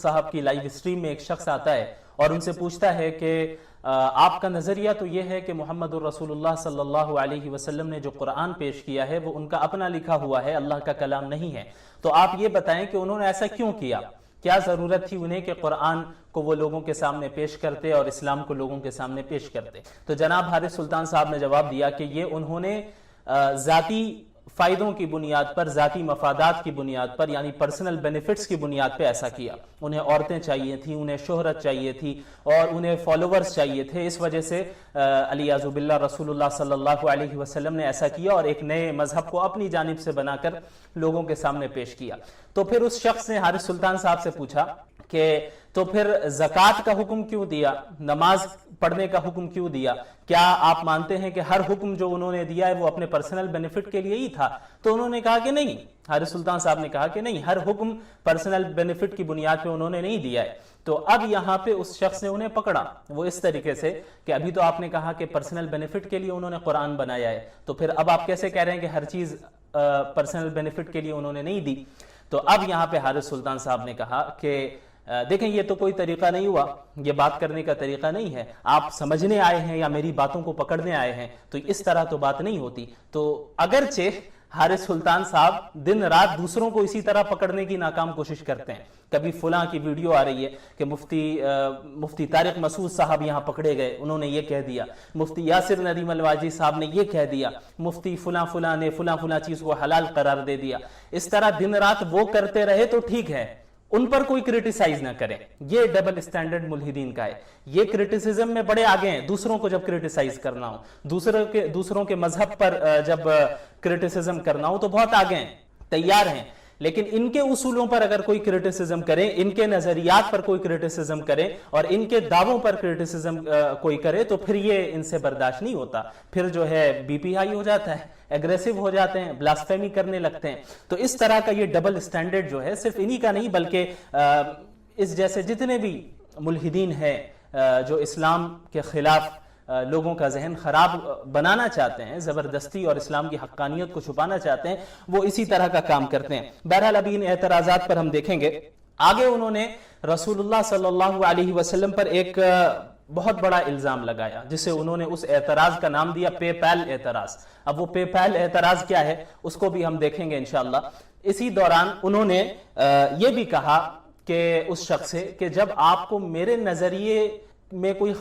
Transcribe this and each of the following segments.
صاحب کی live stream میں ایک شخص آتا ہے اور ان سے پوچھتا ہے کہ آپ کا نظریہ تو یہ ہے کہ محمد الرسول اللہ صلی اللہ علیہ وسلم نے جو قرآن پیش کیا ہے وہ ان کا اپنا لکھا ہوا ہے، اللہ کا کلام نہیں ہے، تو آپ یہ بتائیں کہ انہوں نے ایسا کیوں کیا؟ کیا ضرورت تھی انہیں کہ قرآن کو وہ لوگوں کے سامنے پیش کرتے اور اسلام کو لوگوں کے سامنے پیش کرتے؟ تو جناب حارث سلطان صاحب نے جواب دیا کہ یہ انہوں نے ذاتی فائدوں کی بنیاد پر، ذاتی مفادات کی بنیاد پر، یعنی پرسنل بینیفٹس کی بنیاد پہ ایسا کیا۔ انہیں عورتیں چاہیے تھیں، انہیں شہرت چاہیے تھی اور انہیں فالوورز چاہیے تھے، اس وجہ سے علیاذ باللہ رسول اللہ صلی اللہ علیہ وسلم نے ایسا کیا اور ایک نئے مذہب کو اپنی جانب سے بنا کر لوگوں کے سامنے پیش کیا۔ تو پھر اس شخص نے حارث سلطان صاحب سے پوچھا کہ تو پھر زکوٰۃ کا حکم کیوں دیا، نماز پڑھنے کا حکم کیوں دیا؟ کیا آپ مانتے ہیں کہ ہر حکم جو انہوں نے دیا ہے وہ اپنے پرسنل بینیفٹ کے لیے ہی تھا؟ تو انہوں نے کہا کہ نہیں، حارث سلطان صاحب نے کہا کہ نہیں، ہر حکم پرسنل بینیفٹ کی بنیاد پہ انہوں نے نہیں دیا ہے۔ تو اب یہاں پہ اس شخص نے انہیں پکڑا وہ اس طریقے سے کہ ابھی تو آپ نے کہا کہ پرسنل بینیفٹ کے لیے انہوں نے قرآن بنایا ہے، تو پھر اب آپ کیسے کہہ رہے ہیں کہ ہر چیز پرسنل بینیفٹ کے لیے انہوں نے نہیں دی؟ تو اب یہاں پہ حارث سلطان صاحب نے کہا کہ دیکھیں یہ تو کوئی طریقہ نہیں ہوا، یہ بات کرنے کا طریقہ نہیں ہے، آپ سمجھنے آئے ہیں یا میری باتوں کو پکڑنے آئے ہیں تو اس طرح تو بات نہیں ہوتی۔ تو اگرچہ حارث سلطان صاحب دن رات دوسروں کو اسی طرح پکڑنے کی ناکام کوشش کرتے ہیں، کبھی فلاں کی ویڈیو آ رہی ہے کہ مفتی طارق مسعود صاحب یہاں پکڑے گئے، انہوں نے یہ کہہ دیا، مفتی یاسر ندیم الواجی صاحب نے یہ کہہ دیا، مفتی فلاں نے فلاں چیز کو حلال قرار دے دیا۔ اس طرح دن رات وہ کرتے رہے تو ٹھیک ہے، ان پر کوئی کرٹیسائز نہ کرے، یہ ڈبل اسٹینڈرڈ ملحدین کا ہے۔ یہ کرٹیسزم میں بڑے آگے ہیں، دوسروں کو جب کرٹیسائز کرنا ہو، دوسروں کے مذہب پر جب کرٹیسزم کرنا ہو تو بہت آگے ہیں، تیار ہیں، لیکن ان کے اصولوں پر اگر کوئی کرٹیسزم کرے، ان کے نظریات پر کوئی کرٹیسزم کرے اور ان کے دعووں پر کرٹیسزم کوئی کرے تو پھر یہ ان سے برداشت نہیں ہوتا، پھر جو ہے بی پی ہائی ہو جاتا ہے، ایگریسو ہو جاتے ہیں، بلاسفیمی کرنے لگتے ہیں۔ تو اس طرح کا یہ ڈبل اسٹینڈرڈ جو ہے صرف انہی کا نہیں بلکہ اس جیسے جتنے بھی ملحدین ہیں جو اسلام کے خلاف لوگوں کا ذہن خراب بنانا چاہتے ہیں زبردستی اور اسلام کی حقانیت کو چھپانا چاہتے ہیں، وہ اسی طرح کا کام کرتے ہیں۔ بہرحال ابھی ان اعتراضات پر ہم دیکھیں گے۔ آگے انہوں نے رسول اللہ صلی اللہ علیہ وسلم پر ایک بہت بڑا الزام لگایا جسے انہوں نے اس اعتراض کا نام دیا پے پیل اعتراض۔ اب وہ پے پیل اعتراض کیا ہے اس کو بھی ہم دیکھیں گے انشاءاللہ۔ اسی دوران انہوں نے یہ بھی کہا کہ اس شخص سے کہ جب آپ کو میرے نظریے میں کوئی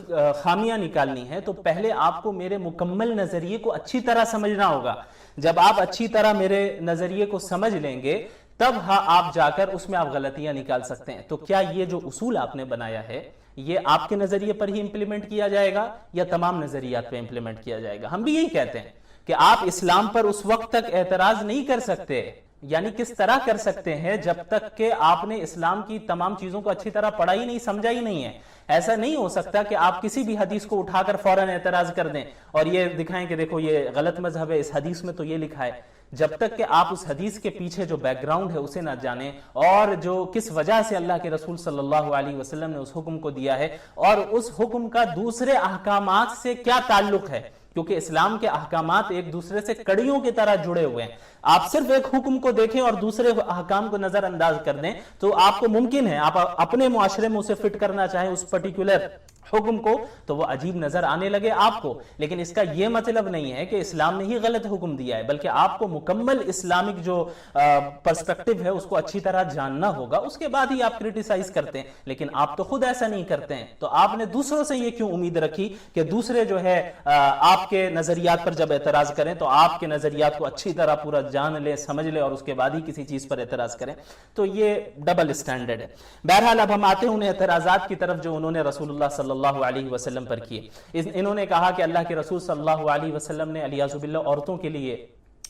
خامیاں نکالنی ہے تو پہلے آپ کو میرے مکمل نظریے کو اچھی طرح سمجھنا ہوگا۔ جب آپ اچھی طرح میرے نظریے کو سمجھ لیں گے تب آپ جا کر اس میں آپ غلطیاں نکال سکتے ہیں۔ تو کیا یہ جو اصول آپ نے بنایا ہے یہ آپ کے نظریے پر ہی امپلیمنٹ کیا جائے گا یا تمام نظریات پہ امپلیمنٹ کیا جائے گا؟ ہم بھی یہی کہتے ہیں کہ آپ اسلام پر اس وقت تک اعتراض نہیں کر سکتے، یعنی کس طرح کر سکتے ہیں جب تک کہ آپ نے اسلام کی تمام چیزوں کو اچھی طرح پڑھا ہی نہیں، سمجھا ہی نہیں ہے۔ ایسا نہیں ہو سکتا کہ آپ کسی بھی حدیث کو اٹھا کر فوراً اعتراض کر دیں اور یہ دکھائیں کہ دیکھو یہ غلط مذہب ہے، اس حدیث میں تو یہ لکھا ہے۔ جب تک کہ آپ اس حدیث کے پیچھے جو بیک گراؤنڈ ہے اسے نہ جانیں اور جو کس وجہ سے اللہ کے رسول صلی اللہ علیہ وسلم نے اس حکم کو دیا ہے اور اس حکم کا دوسرے احکامات سے کیا تعلق ہے، کیونکہ اسلام کے احکامات ایک دوسرے سے کڑیوں کی طرح جڑے ہوئے ہیں۔ آپ صرف ایک حکم کو دیکھیں اور دوسرے احکام کو نظر انداز کر دیں تو آپ کو ممکن ہے آپ اپنے معاشرے میں اسے فٹ کرنا چاہیں اس پرٹیکولر حکم کو تو وہ عجیب نظر آنے لگے آپ کو، لیکن اس کا یہ مطلب نہیں ہے کہ اسلام نے ہی غلط حکم دیا ہے، بلکہ آپ کو مکمل اسلامک جو پرسپیکٹو ہے اس کو اچھی طرح جاننا ہوگا، اس کے بعد ہی آپ کرٹیسائز کرتے ہیں، لیکن آپ تو خود ایسا نہیں کرتے ہیں۔ تو آپ نے دوسروں سے یہ کیوں امید رکھی کہ دوسرے جو ہے آپ کے نظریات پر جب اعتراض کریں تو آپ کے نظریات کو اچھی طرح پورا جان لے، سمجھ لے اور اس کے بعد ہی کسی چیز پر اعتراض کریں؟ تو یہ ڈبل اسٹینڈرڈ ہے۔ بہرحال اب ہم آتے ہیں ان اعتراضات کی طرف جو انہوں نے رسول اللہ صلی اللہ علیہ وسلم پر کیے۔ انہوں نے کہا کہ اللہ کے رسول صلی اللہ علیہ وسلم نے علیاذ باللہ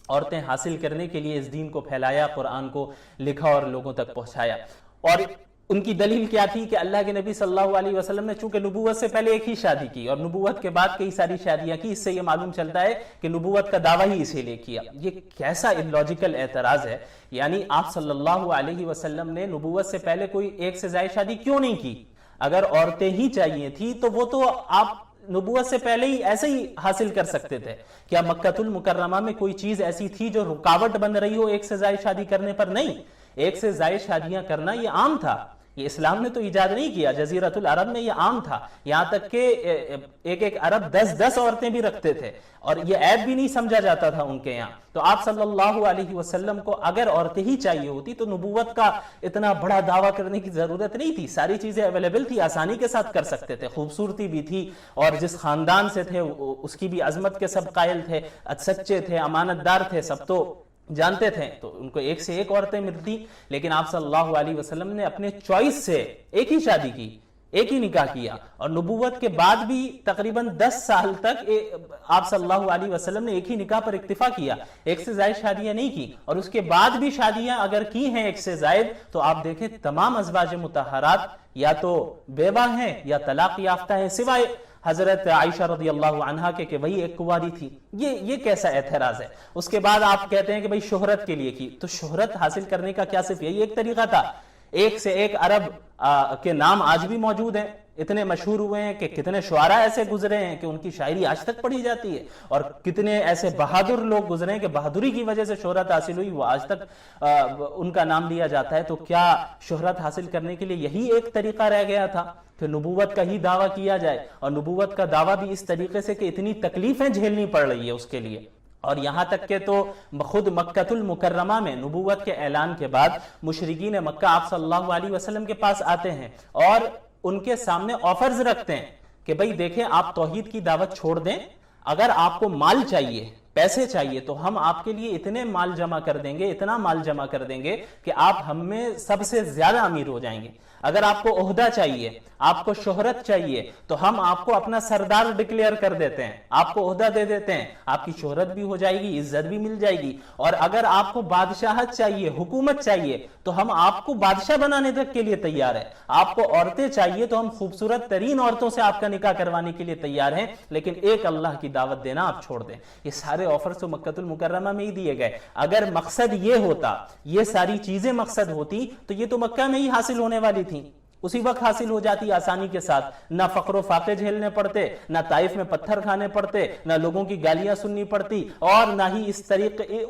عورتیں حاصل کرنے کے لیے اس دین کو پھیلایا، قرآن کو لکھا اور لوگوں تک پہنچایا، اور ان کی دلیل کیا تھی کہ اللہ کے نبی صلی اللہ علیہ وسلم نے چونکہ نبوت سے پہلے ایک ہی شادی کی اور نبوت کے بعد کئی ساری شادیاں کی، اس سے یہ معلوم چلتا ہے کہ نبوت کا دعویٰ ہی اسی لیے کیا۔ یہ کیسا illogical اعتراض ہے، یعنی آپ صلی اللہ علیہ وسلم نے نبوت سے پہلے کوئی ایک سے زائد شادی کیوں نہیں کی؟ اگر عورتیں ہی چاہیے تھی تو وہ تو آپ نبوت سے پہلے ہی ایسے ہی حاصل کر سکتے تھے۔ کیا مکہ المکرمہ میں کوئی چیز ایسی تھی جو رکاوٹ بن رہی ہو ایک سے زائد شادی کرنے پر؟ نہیں، ایک سے زائد شادیاں کرنا یہ عام تھا، یہ اسلام نے تو ایجاد نہیں کیا، جزیرۃ العرب میں یہ عام تھا، یہاں تک کہ ایک عرب 10 عورتیں بھی رکھتے تھے اور یہ عیب بھی نہیں سمجھا جاتا تھا ان کے یہاں۔ تو آپ صلی اللہ علیہ وسلم کو اگر عورتیں ہی چاہیے ہوتی تو نبوت کا اتنا بڑا دعویٰ کرنے کی ضرورت نہیں تھی، ساری چیزیں اویلیبل تھی، آسانی کے ساتھ کر سکتے تھے، خوبصورتی بھی تھی، اور جس خاندان سے تھے اس کی بھی عظمت کے سب قائل تھے، سچے تھے، امانت دار تھے، سب تو جانتے تھے، تو ان کو ایک سے ایک عورتیں ملتی، لیکن آپ صلی اللہ علیہ وسلم نے اپنے چوائس سے ایک ہی شادی کی، ایک ہی نکاح کیا، اور نبوت کے بعد بھی تقریباً 10 سال تک آپ صلی اللہ علیہ وسلم نے ایک ہی نکاح پر اکتفا کیا، ایک سے زائد شادیاں نہیں کی، اور اس کے بعد بھی شادیاں اگر کی ہیں ایک سے زائد تو آپ دیکھیں تمام ازواج مطہرات یا تو بیوہ ہیں یا طلاق یافتہ ہیں، سوائے حضرت عائشہ رضی اللہ عنہا کہ وہی ایک کنواری تھی۔ یہ کیسا اعتراض ہے؟ اس کے بعد آپ کہتے ہیں کہ بھئی شہرت کے لیے کی، تو شہرت حاصل کرنے کا کیا صرف یہی ایک طریقہ تھا؟ ایک سے ایک عرب کے نام آج بھی موجود ہیں، اتنے مشہور ہوئے ہیں کہ کتنے شعراء ایسے گزرے ہیں کہ ان کی شاعری آج تک پڑھی جاتی ہے، اور کتنے ایسے بہادر لوگ گزرے ہیں کہ بہادری کی وجہ سے شہرت حاصل ہوئی، وہ آج تک ان کا نام لیا جاتا ہے۔ تو کیا شہرت حاصل کرنے کے لیے یہی ایک طریقہ رہ گیا تھا کہ نبوت کا ہی دعویٰ کیا جائے، اور نبوت کا دعویٰ بھی اس طریقے سے کہ اتنی تکلیفیں جھیلنی پڑ رہی ہے اس کے لیے؟ اور یہاں تک کہ تو خود مکہ المکرمہ میں نبوت کے اعلان کے بعد مشرکین مکہ آپ صلی اللہ علیہ وسلم کے پاس آتے ہیں اور ان کے سامنے آفرز رکھتے ہیں کہ بھئی دیکھیں آپ توحید کی دعوت چھوڑ دیں، اگر آپ کو مال چاہیے، پیسے چاہیے، تو ہم آپ کے لیے اتنے مال جمع کر دیں گے، اتنا مال جمع کر دیں گے کہ آپ ہم میں سب سے زیادہ امیر ہو جائیں گے۔ اگر آپ کو عہدہ چاہیے، آپ کو شہرت چاہیے، تو ہم آپ کو اپنا سردار ڈکلیئر کر دیتے ہیں، آپ کو عہدہ دے دیتے ہیں، آپ کی شہرت بھی ہو جائے گی، عزت بھی مل جائے گی، اور اگر آپ کو بادشاہت چاہیے، حکومت چاہیے، تو ہم آپ کو بادشاہ بنانے تک کے لیے تیار ہیں۔ آپ کو عورتیں چاہیے تو ہم خوبصورت ترین عورتوں سے آپ کا نکاح کروانے کے لیے تیار ہیں، لیکن ایک اللہ کی دعوت دینا آپ چھوڑ دیں۔ یہ سارے آفرز تو مکہ المکرمہ میں ہی دیے گئے۔ اگر مقصد یہ ہوتا، یہ ساری چیزیں مقصد ہوتی، تو یہ تو مکہ میں ہی حاصل ہونے والی تھی، اسی وقت حاصل ہو جاتی آسانی کے ساتھ، نہ فقر و فاقے جھیلنے پڑتے، نہ طائف میں پتھر کھانے پڑتے، نہ لوگوں کی گالیاں سننی پڑتی، اور نہ ہی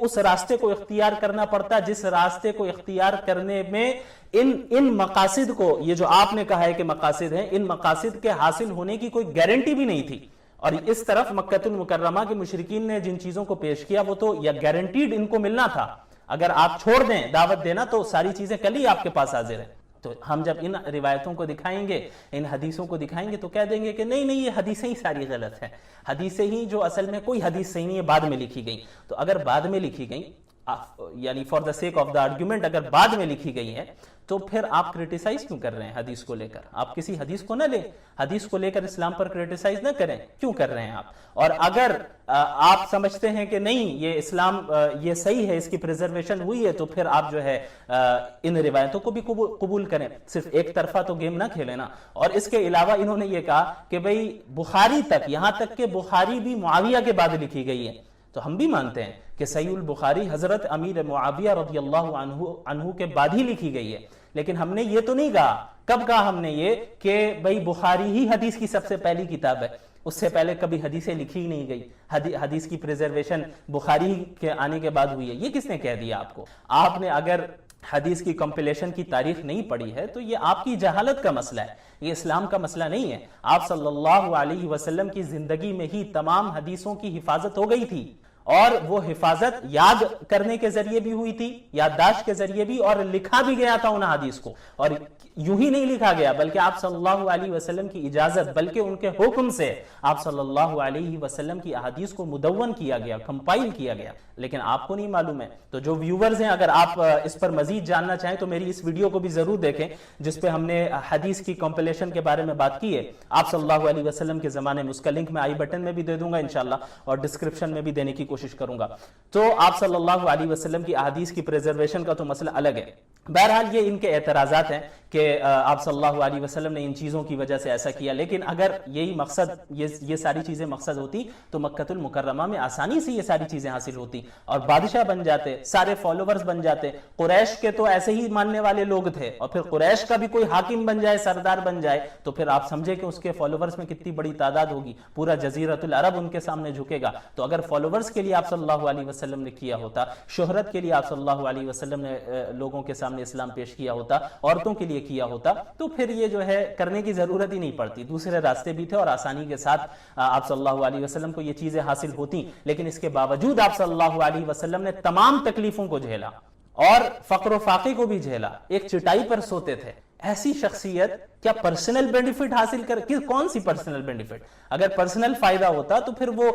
اس راستے کو اختیار کرنا پڑتا جس راستے کو اختیار کرنے میں ان مقاصد کو، یہ جو آپ نے کہا ہے کہ مقاصد ہیں، ان مقاصد کے حاصل ہونے کی کوئی گارنٹی بھی نہیں تھی۔ اور اس طرف مکہ المکرمہ کے مشرکین نے جن چیزوں کو پیش کیا وہ تو یا گارنٹیڈ ان کو ملنا تھا، اگر آپ چھوڑ دیں دعوت دینا تو ساری چیزیں کل ہی آپ کے پاس حاضر ہیں۔ تو ہم جب ان روایتوں کو دکھائیں گے، ان حدیثوں کو دکھائیں گے، تو کہہ دیں گے کہ نہیں یہ حدیثیں ہی ساری غلط ہیں، حدیثیں ہی جو اصل میں کوئی حدیث صحیح نہیں ہے، بعد میں لکھی گئی۔ تو اگر بعد میں لکھی گئی، یعنی for the sake of the argument اگر بعد میں لکھی گئی ہے، تو پھر آپ کریٹیسائز کیوں کر رہے ہیں حدیث کو لے کر؟ آپ کسی حدیث کو نہ لیں، حدیث کو لے کر اسلام پر کریٹیسائز نہ کریں، کیوں کر رہے ہیں آپ؟ اور اگر آپ سمجھتے ہیں کہ نہیں یہ اسلام یہ صحیح ہے، اس کی پریزرویشن ہوئی ہے، تو پھر آپ جو ہے ان روایتوں کو بھی قبول کریں، صرف ایک طرفہ تو گیم نہ کھیلیں نا۔ اور اس کے علاوہ انہوں نے یہ کہا کہ بھئی بخاری تک، یہاں تک کہ بخاری بھی معاویہ کے بعد لکھی گئی ہے، تو ہم بھی مانتے ہیں کہ صحیح البخاری حضرت امیر معاویہ رضی اللہ عنہ کے بعد ہی لکھی گئی ہے، لیکن ہم نے یہ تو نہیں کہا، کب کہا ہم نے یہ کہ بھئی بخاری ہی حدیث کی سب سے پہلی کتاب ہے، اس سے پہلے کبھی حدیثیں لکھی نہیں گئی، حدیث کی پریزرویشن بخاری کے آنے کے بعد ہوئی ہے۔ یہ کس نے کہہ دیا آپ کو؟ آپ نے اگر حدیث کی کمپلیشن کی تاریخ نہیں پڑھی ہے تو یہ آپ کی جہالت کا مسئلہ ہے، یہ اسلام کا مسئلہ نہیں ہے۔ آپ صلی اللہ علیہ وسلم کی زندگی میں ہی تمام حدیثوں کی حفاظت ہو گئی تھی، اور وہ حفاظت یاد کرنے کے ذریعے بھی ہوئی تھی، یادداشت کے ذریعے بھی، اور لکھا بھی گیا تھا ان حدیث کو، اور یوں ہی نہیں لکھا گیا بلکہ آپ صلی اللہ علیہ وسلم کی اجازت بلکہ ان کے حکم سے آپ صلی اللہ علیہ وسلم کی احادیث کو مدون کیا گیا، کمپائل کیا گیا، لیکن آپ کو نہیں معلوم ہے۔ تو جو ویورز ہیں، اگر آپ اس پر مزید جاننا چاہیں تو میری اس ویڈیو کو بھی ضرور دیکھیں جس پہ ہم نے حدیث کی کمپلیشن کے بارے میں بات کی ہے، آپ صلی اللہ علیہ وسلم کے زمانے میں، اس کا لنک میں آئی بٹن میں بھی دے دوں گا انشاءاللہ، اور ڈسکرپشن میں بھی دینے کی کوشش کروں گا۔ تو آپ صلی اللہ علیہ وسلم کی احادیث کی پریزرویشن کا تو مسئلہ الگ ہے۔ بہرحال یہ ان کے اعتراضات ہیں کہ آپ صلی اللہ علیہ وسلم نے ان چیزوں کی وجہ سے ایسا کیا، لیکن اگر یہی مقصد، یہ ساری چیزیں مقصد ہوتی تو مکہ المکرمہ میں آسانی سے یہ ساری چیزیں حاصل ہوتی اور بادشاہ بن جاتے، سارے فالوورز بن جاتے۔ قریش کے تو ایسے ہی ماننے والے لوگ تھے، اور پھر قریش کا بھی کوئی حاکم بن جائے، سردار بن جائے، تو پھر آپ سمجھے کہ اس کے فالوورز میں کتنی بڑی تعداد ہوگی، پورا جزیرۃ العرب ان کے سامنے جھکے گا۔ تو اگر فالوورز کے لیے آپ صلی اللہ علیہ وسلم نے کیا ہوتا, شہرت کے لیے آپ صلی اللہ علیہ وسلم نے لوگوں کے سامنے اسلام پیش کیا ہوتا, عورتوں کے لیے کیا ہوتا, تو پھر یہ جو ہے کرنے کی ضرورت ہی نہیں پڑتی. دوسرے راستے بھی تھے اور آسانی کے ساتھ آپ صلی اللہ علیہ وسلم کو یہ چیزیں حاصل ہوتی, لیکن اس کے باوجود آپ صلی اللہ علیہ وسلم نے تمام تکلیفوں کو جھیلا اور فقر و فاقے کو بھی جھیلا, ایک چٹائی پر سوتے تھے. ایسی شخصیت کیا پرسنل بینیفٹ حاصل کر, کون سی پرسنل بینیفٹ؟ اگر پرسنل فائدہ ہوتا تو پھر وہ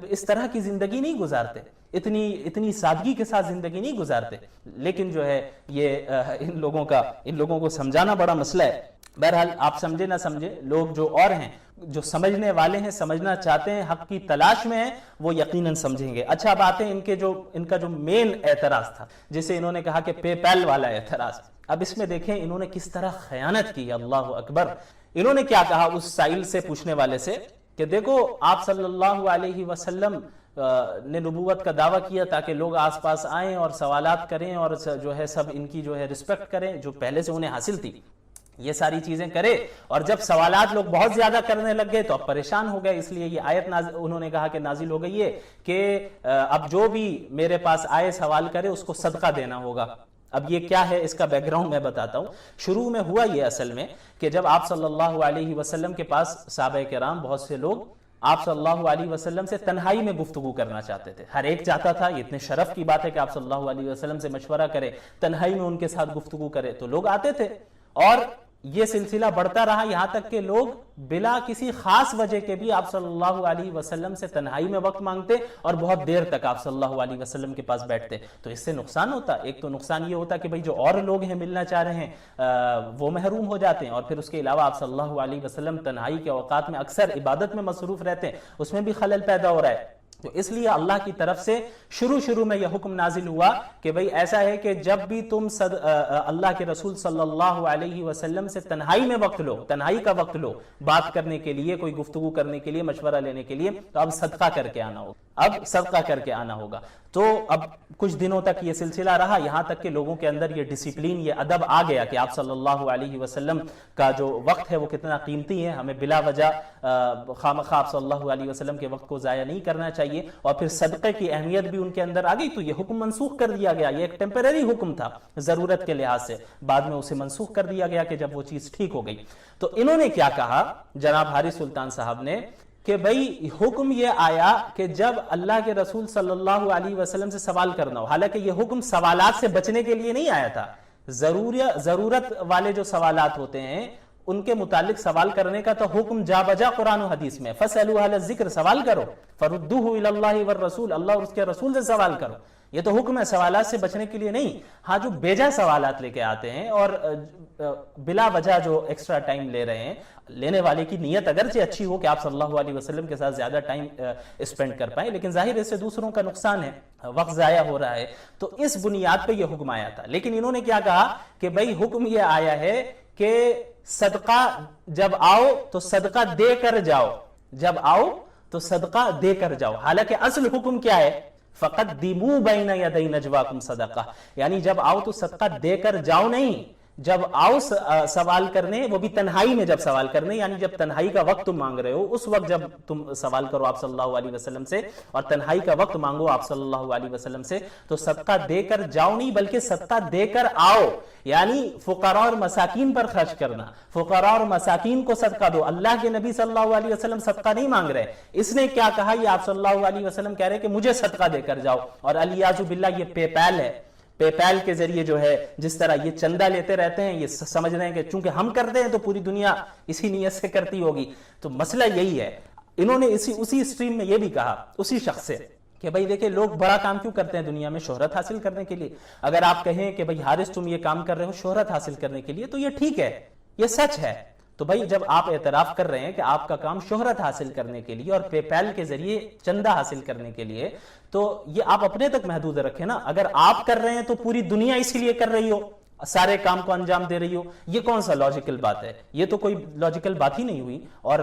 اس طرح کی زندگی نہیں گزارتے, اتنی سادگی کے ساتھ زندگی نہیں گزارتے. لیکن جو ہے یہ ان لوگوں کو سمجھانا بڑا مسئلہ ہے. بہرحال آپ سمجھے نہ سمجھے, لوگ جو اور ہیں, جو سمجھنے والے ہیں, سمجھنا چاہتے ہیں, حق کی تلاش میں ہیں, وہ یقیناً سمجھیں گے. اچھا اب آتے ہیں ان کا جو مین اعتراض تھا, جسے انہوں نے کہا کہ پے پیل والا اعتراض. اب اس میں دیکھیں انہوں نے کس طرح خیانت کی. اللہ اکبر. انہوں نے کیا کہا اس سائل سے, پوچھنے والے سے, کہ دیکھو آپ صلی اللہ علیہ وسلم نے نبوت کا دعویٰ کیا تاکہ لوگ آس پاس آئیں اور سوالات کریں اور جو ہے سب ان کی جو ہے رسپیکٹ کریں جو پہلے سے انہیں حاصل تھی, یہ ساری چیزیں کرے. اور جب سوالات لوگ بہت زیادہ کرنے لگ گئے تو اب پریشان ہو گئے, اس لیے یہ آیت انہوں نے کہا کہ نازل ہو گئی ہے کہ اب جو بھی میرے پاس آئے سوال کرے اس کو صدقہ دینا ہوگا. اب یہ کیا ہے, اس کا بیک گراؤنڈ میں بتاتا ہوں. شروع میں ہوا یہ اصل میں کہ جب آپ صلی اللہ علیہ وسلم کے پاس صحابہ کرام بہت سے لوگ آپ صلی اللہ علیہ وسلم سے تنہائی میں گفتگو کرنا چاہتے تھے. ہر ایک چاہتا تھا, یہ اتنے شرف کی بات ہے کہ آپ صلی اللہ علیہ وسلم سے مشورہ کرے, تنہائی میں ان کے ساتھ گفتگو کرے. تو لوگ آتے تھے اور یہ سلسلہ بڑھتا رہا یہاں تک کہ لوگ بلا کسی خاص وجہ کے بھی آپ صلی اللہ علیہ وسلم سے تنہائی میں وقت مانگتے اور بہت دیر تک آپ صلی اللہ علیہ وسلم کے پاس بیٹھتے. تو اس سے نقصان ہوتا, ایک تو نقصان یہ ہوتا کہ بھئی جو اور لوگ ہیں ملنا چاہ رہے ہیں وہ محروم ہو جاتے ہیں, اور پھر اس کے علاوہ آپ صلی اللہ علیہ وسلم تنہائی کے اوقات میں اکثر عبادت میں مصروف رہتے ہیں, اس میں بھی خلل پیدا ہو رہا ہے. تو اس لیے اللہ کی طرف سے شروع میں یہ حکم نازل ہوا کہ بھئی ایسا ہے کہ جب بھی تم اللہ کے رسول صلی اللہ علیہ وسلم سے تنہائی میں وقت لو, تنہائی کا وقت لو بات کرنے کے لیے, کوئی گفتگو کرنے کے لیے, مشورہ لینے کے لیے, تو اب صدقہ کر کے آنا ہوگا, اب صدقہ کر کے آنا ہوگا. تو اب کچھ دنوں تک یہ سلسلہ رہا, یہاں تک کہ لوگوں کے اندر یہ ڈسپلین, یہ ادب آ گیا کہ آپ صلی اللہ علیہ وسلم کا جو وقت ہے وہ کتنا قیمتی ہے, ہمیں بلا وجہ خامخواہ آپ صلی اللہ علیہ وسلم کے وقت کو ضائع نہیں کرنا چاہیے. اور پھر صدقے کی اہمیت بھی ان کے اندر آ گئی, تو یہ حکم منسوخ کر دیا گیا. یہ ایک ٹیمپریری حکم تھا ضرورت کے لحاظ سے, بعد میں اسے منسوخ کر دیا گیا کہ جب وہ چیز ٹھیک ہو گئی. تو انہوں نے کیا کہا جناب حارث سلطان صاحب نے کہ بھئی حکم یہ آیا کہ جب اللہ کے رسول صلی اللہ علیہ وسلم سے سوال کرنا ہو, حالانکہ یہ حکم سوالات سے بچنے کے لیے نہیں آیا تھا, ضرورت والے جو سوالات ہوتے ہیں ان کے متعلق سوال کرنے کا تو حکم جا بجا قرآن و حدیث میں, فَاسْأَلُوا أَهْلَ الذِّكْرِ, سوال کرو, فَرُدُّوهُ إِلَى اللَّهِ وَالرَّسُولِ, اللہ اور اس کے رسول سے سوال کرو. یہ تو حکم ہے سوالات سے بچنے کے لیے نہیں. ہاں جو بیجا سوالات لے کے آتے ہیں اور بلا وجہ جو ایکسٹرا ٹائم لے رہے ہیں, لینے والے کی نیت اگرچہ اچھی ہو کہ آپ صلی اللہ علیہ وسلم کے ساتھ زیادہ ٹائم اسپینڈ کر پائیں, لیکن ظاہر اس سے دوسروں کا نقصان ہے, وقت ضائع ہو رہا ہے. تو اس بنیاد پہ یہ حکم آیا تھا. لیکن انہوں نے کیا کہا کہ بھئی حکم یہ آیا ہے کہ صدقہ جب آؤ تو صدقہ دے کر جاؤ, جب آؤ تو صدقہ دے کر جاؤ. حالانکہ اصل حکم کیا ہے, فَقَدِّمُوا بَيْنَ يَدَيْ نَجْوَاكُمْ صَدَقَةً, یعنی جب آؤ تو صدقہ دے کر جاؤ نہیں, جب آؤ سوال کرنے, وہ بھی تنہائی میں جب سوال کرنے, یعنی جب تنہائی کا وقت تم مانگ رہے ہو اس وقت جب تم سوال کرو آپ صلی اللہ علیہ وسلم سے, اور تنہائی کا وقت مانگو آپ صلی اللہ علیہ وسلم سے, تو صدقہ دے کر جاؤ نہیں بلکہ صدقہ دے کر آؤ, یعنی فقراء اور مساکین پر خرچ کرنا, فقراء اور مساکین کو صدقہ دو. اللہ کے نبی صلی اللہ علیہ وسلم صدقہ نہیں مانگ رہے, اس نے کیا کہا, یہ آپ صلی اللہ علیہ وسلم کہہ رہے کہ مجھے صدقہ دے کر جاؤ. اور الیاذ باللہ یہ پے پیل ہے, پے پیل کے ذریعے جو ہے جس طرح یہ چندہ لیتے رہتے ہیں, یہ سمجھ رہے ہیں کہ چونکہ ہم کرتے ہیں تو پوری دنیا اسی نیت سے کرتی ہوگی. تو مسئلہ یہی ہے. انہوں نے اسی اسٹریم میں یہ بھی کہا اسی شخص سے کہ بھئی دیکھیں لوگ بڑا کام کیوں کرتے ہیں دنیا میں, شہرت حاصل کرنے کے لیے. اگر آپ کہیں کہ بھئی حارث تم یہ کام کر رہے ہو شہرت حاصل کرنے کے لیے, تو یہ ٹھیک ہے, یہ سچ ہے. تو بھئی جب آپ اعتراف کر رہے ہیں کہ آپ کا کام شہرت حاصل کرنے کے لیے اور پے پیل کے ذریعے چندہ حاصل کرنے کے لیے, تو یہ آپ اپنے تک محدود رکھیں نا. اگر آپ کر رہے ہیں تو پوری دنیا اسی لیے کر رہی ہو, سارے کام کو انجام دے رہی ہو. یہ کون سا لاجیکل بات ہے؟ یہ تو کوئی لاجیکل بات ہی نہیں ہوئی. اور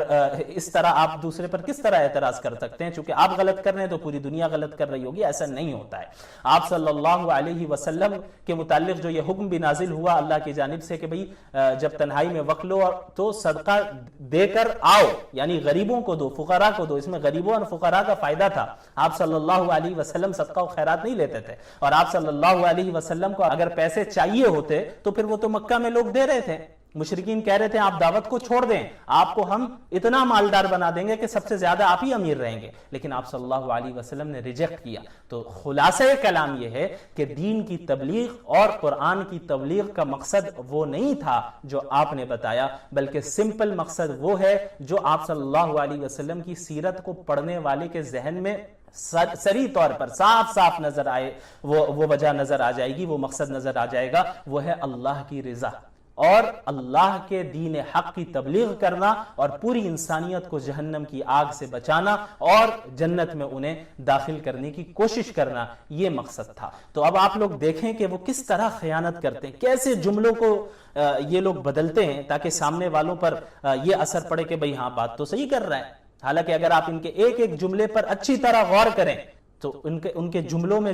اس طرح آپ دوسرے پر کس طرح اعتراض کر سکتے ہیں؟ چونکہ آپ غلط کر رہے ہیں تو پوری دنیا غلط کر رہی ہوگی. ایسا نہیں ہوتا ہے. آپ صلی اللہ علیہ وسلم کے متعلق جو یہ حکم بھی نازل ہوا اللہ کی جانب سے کہ بھئی جب تنہائی میں وقت لو تو صدقہ دے کر آؤ، یعنی غریبوں کو دو، فقراء کو دو. اس میں غریبوں اور فقراء کا فائدہ تھا. آپ صلی اللہ علیہ وسلم صدقہ و خیرات نہیں لیتے تھے. اور آپ صلی اللہ علیہ وسلم کو اگر پیسے چاہیے ہوتے تو پھر وہ تو مکہ میں لوگ دے رہے تھے. مشرکین کہہ رہے تھے آپ دعوت کو چھوڑ دیں، آپ کو ہم اتنا مالدار بنا دیں گے کہ سب سے زیادہ آپ ہی امیر رہیں گے. لیکن آپ صلی اللہ علیہ وسلم نے ریجیکٹ کیا. تو خلاصہ کلام یہ ہے کہ دین کی تبلیغ اور قرآن کی تبلیغ کا مقصد وہ نہیں تھا جو آپ نے بتایا، بلکہ سمپل مقصد وہ ہے جو آپ صلی اللہ علیہ وسلم کی سیرت کو پڑھنے والے کے ذہن میں سری طور پر صاف صاف نظر آئے. وہ وجہ نظر آ جائے گی، وہ مقصد نظر آ جائے گا. وہ ہے اللہ کی رضا اور اللہ کے دین حق کی تبلیغ کرنا اور پوری انسانیت کو جہنم کی آگ سے بچانا اور جنت میں انہیں داخل کرنے کی کوشش کرنا. یہ مقصد تھا. تو اب آپ لوگ دیکھیں کہ وہ کس طرح خیانت کرتے ہیں، کیسے جملوں کو یہ لوگ بدلتے ہیں تاکہ سامنے والوں پر یہ اثر پڑے کہ بھئی ہاں بات تو صحیح کر رہا ہے. حالانکہ اگر آپ ان کے ایک ایک جملے پر اچھی طرح غور کریں تو ان کے جملوں میں